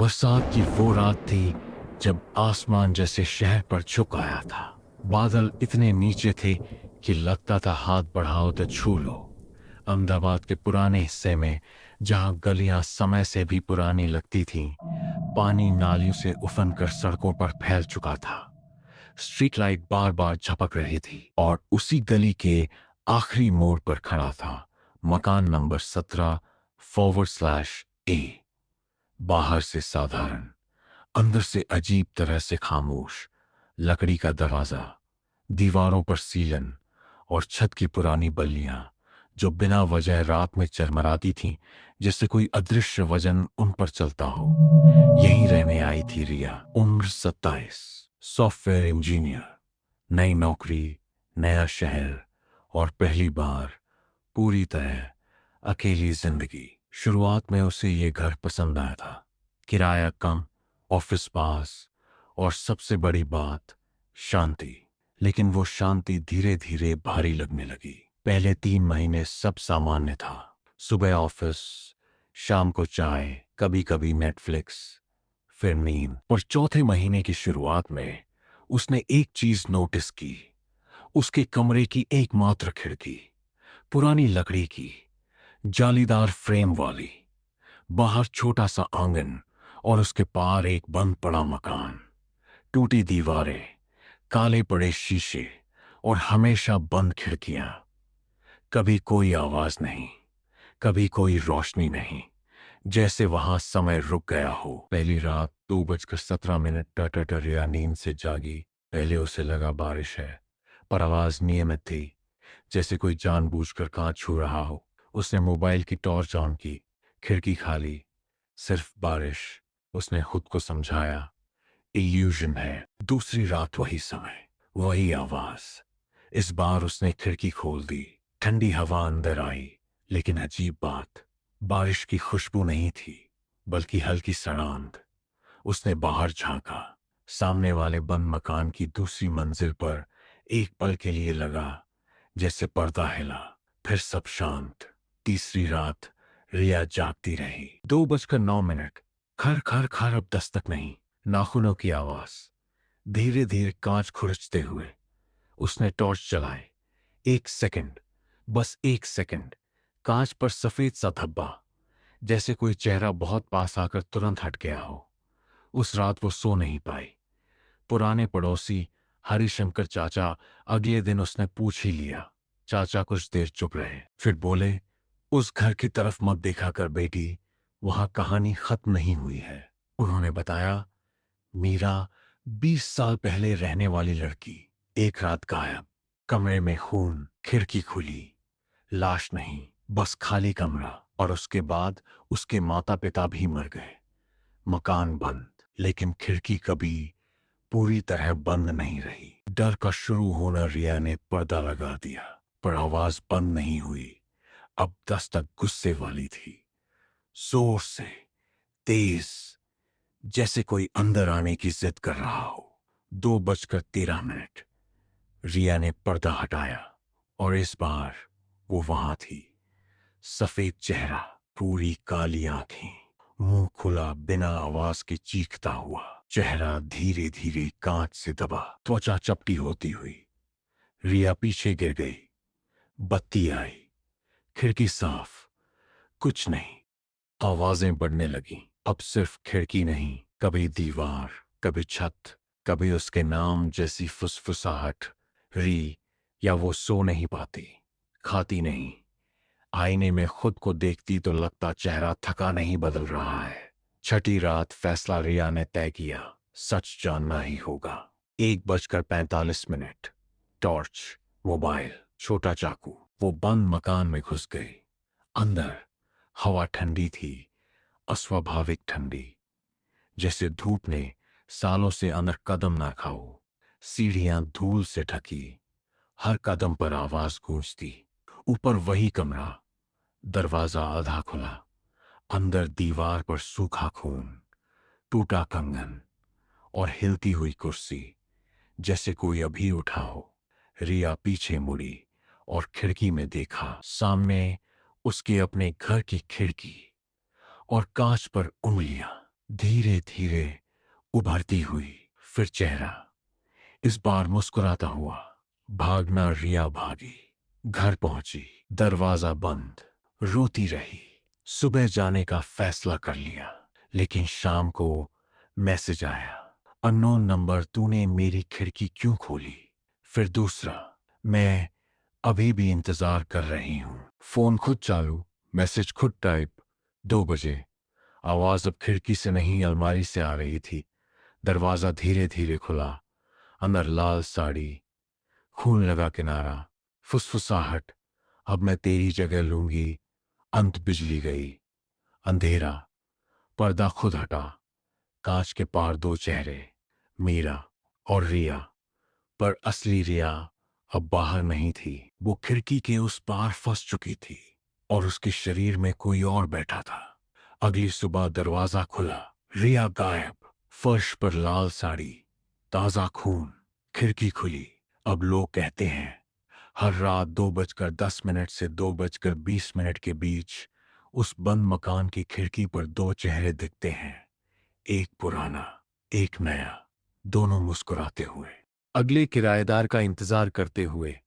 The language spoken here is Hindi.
बरसात की वो रात थी जब आसमान जैसे शहर पर झुक आया था। बादल इतने नीचे थे कि लगता था हाथ बढ़ाओ तो छू लो। अहमदाबाद के पुराने हिस्से में, जहां गलियां समय से भी पुरानी लगती थीं, पानी नालियों से उफन कर सड़कों पर फैल चुका था। स्ट्रीट लाइट बार बार झपक रही थी और उसी गली के आखिरी मोड़ पर खड़ा था मकान नंबर 17/A। बाहर से साधारण, अंदर से अजीब तरह से खामोश। लकड़ी का दरवाजा, दीवारों पर सीलन और छत की पुरानी बल्लियां जो बिना वजह रात में चरमराती थीं, जैसे कोई अदृश्य वजन उन पर चलता हो। यहीं रहने आई थी रिया, उम्र 27, सॉफ्टवेयर इंजीनियर। नई नौकरी, नया शहर और पहली बार पूरी तरह अकेली जिंदगी। शुरुआत में उसे ये घर पसंद आया था। किराया कम, ऑफिस पास और सबसे बड़ी बात, शांति। लेकिन वो शांति धीरे धीरे भारी लगने लगी। पहले 3 महीने सब सामान्य था। सुबह ऑफिस, शाम को चाय, कभी कभी नेटफ्लिक्स, फिर नींद। और चौथे महीने की शुरुआत में उसने एक चीज नोटिस की। उसके कमरे की एकमात्र खिड़की, पुरानी लकड़ी की, जालीदार फ्रेम वाली। बाहर छोटा सा आंगन और उसके पार एक बंद पड़ा मकान। टूटी दीवारें, काले पड़े शीशे और हमेशा बंद खिड़कियां। कभी कोई आवाज नहीं, कभी कोई रोशनी नहीं, जैसे वहां समय रुक गया हो। पहली रात 2:17 टटरिया नींद से जागी। पहले उसे लगा बारिश है, पर आवाज नियमित थी, जैसे कोई जानबूझकर कांच छू रहा हो। उसने मोबाइल की टॉर्च ऑन की। खिड़की खाली, सिर्फ बारिश। उसने खुद को समझाया, इल्यूजन है। दूसरी रात वही समय, वही आवाज। इस बार उसने खिड़की खोल दी। ठंडी हवा अंदर आई, लेकिन अजीब बात, बारिश की खुशबू नहीं थी, बल्कि हल्की सड़ांध। उसने बाहर झांका। सामने वाले बंद मकान की दूसरी मंजिल पर एक पल के लिए लगा जैसे पर्दा हिला, फिर सब शांत। तीसरी रात रिया जागती रही। 2:09। खर खर खर, अब दस्तक नहीं, नाखूनों की आवाज। धीरे धीरे कांच खुरचते हुए उसने टॉर्च जलाई। 1 सेकंड, बस 1 सेकंड। कांच पर सफेद सा धब्बा, जैसे कोई चेहरा बहुत पास आकर तुरंत हट गया हो। उस रात वो सो नहीं पाई। पुराने पड़ोसी हरिशंकर चाचा, अगले दिन उसने पूछ ही लिया। चाचा कुछ देर चुप रहे, फिर बोले, उस घर की तरफ मत देखा कर बेटी, वहां कहानी खत्म नहीं हुई है। उन्होंने बताया, मीरा, 20 साल पहले रहने वाली लड़की, एक रात गायब। कमरे में खून, खिड़की खुली, लाश नहीं, बस खाली कमरा। और उसके बाद उसके माता पिता भी मर गए। मकान बंद, लेकिन खिड़की कभी पूरी तरह बंद नहीं रही। डर का शुरू होना, रिया ने पर्दा लगा दिया, पर आवाज बंद नहीं हुई। अब दस्तक गुस्से वाली थी, जोर से, तेज, जैसे कोई अंदर आने की जिद कर रहा हो। 2:13। रिया ने पर्दा हटाया और इस बार वो वहां थी। सफेद चेहरा, पूरी काली आंखें, मुंह खुला बिना आवाज के चीखता हुआ। चेहरा धीरे धीरे कांच से दबा, त्वचा चपटी होती हुई। रिया पीछे गिर गई। बत्ती आई, खिड़की साफ, कुछ नहीं। आवाजें बढ़ने लगी। अब सिर्फ खिड़की नहीं, कभी दीवार, कभी छत, कभी उसके नाम जैसी फुसफुसाहट। री, या वो सो नहीं पाती, खाती नहीं। आईने में खुद को देखती तो लगता चेहरा थका नहीं बदल रहा है। छठी रात फैसला रिया ने तय किया, सच जानना ही होगा। 1:45। टॉर्च, मोबाइल, छोटा चाकू। वो बंद मकान में घुस गई। अंदर हवा ठंडी थी, अस्वाभाविक ठंडी, जैसे धूप ने सालों से अंदर कदम ना खाओ। सीढ़ियां धूल से ढकी, हर कदम पर आवाज गूंजती। ऊपर वही कमरा, दरवाजा आधा खुला, अंदर दीवार पर सूखा खून, टूटा कंगन और हिलती हुई कुर्सी, जैसे कोई अभी उठा हो। रिया पीछे मुड़ी और खिड़की में देखा। सामने उसके अपने घर की खिड़की और कांच पर उंगलियां। धीरे धीरे उभरती हुई। फिर चेहरा, इस बार मुस्कुराता हुआ। भागना, रिया भागी, घर पहुंची, दरवाजा बंद, रोती रही। सुबह जाने का फैसला कर लिया, लेकिन शाम को मैसेज आया, अननोन नंबर, तूने मेरी खिड़की क्यों खोली? फिर दूसरा, मैं अभी भी इंतजार कर रही हूं। फोन खुद चालू, मैसेज खुद टाइप। 2 बजे। आवाज अब खिड़की से नहीं, अलमारी से आ रही थी। दरवाजा धीरे धीरे खुला। अंदर लाल साड़ी, खून लगा किनारा, फुसफुसाहट, अब मैं तेरी जगह लूंगी। अंत बिजली गई। अंधेरा। पर्दा खुद हटा। कांच के पार 2 चेहरे, मीरा और रिया। पर असली रिया अब बाहर नहीं थी। वो खिड़की के उस पार फंस चुकी थी और उसके शरीर में कोई और बैठा था। अगली सुबह दरवाजा खुला, रिया गायब। फर्श पर लाल साड़ी, ताजा खून। खिड़की खुली। अब लोग कहते हैं हर रात 2:10 से 2:20 के बीच उस बंद मकान की खिड़की पर 2 चेहरे दिखते हैं। एक पुराना, एक नया, दोनों मुस्कुराते हुए। अगले किराएदार का इंतजार करते हुए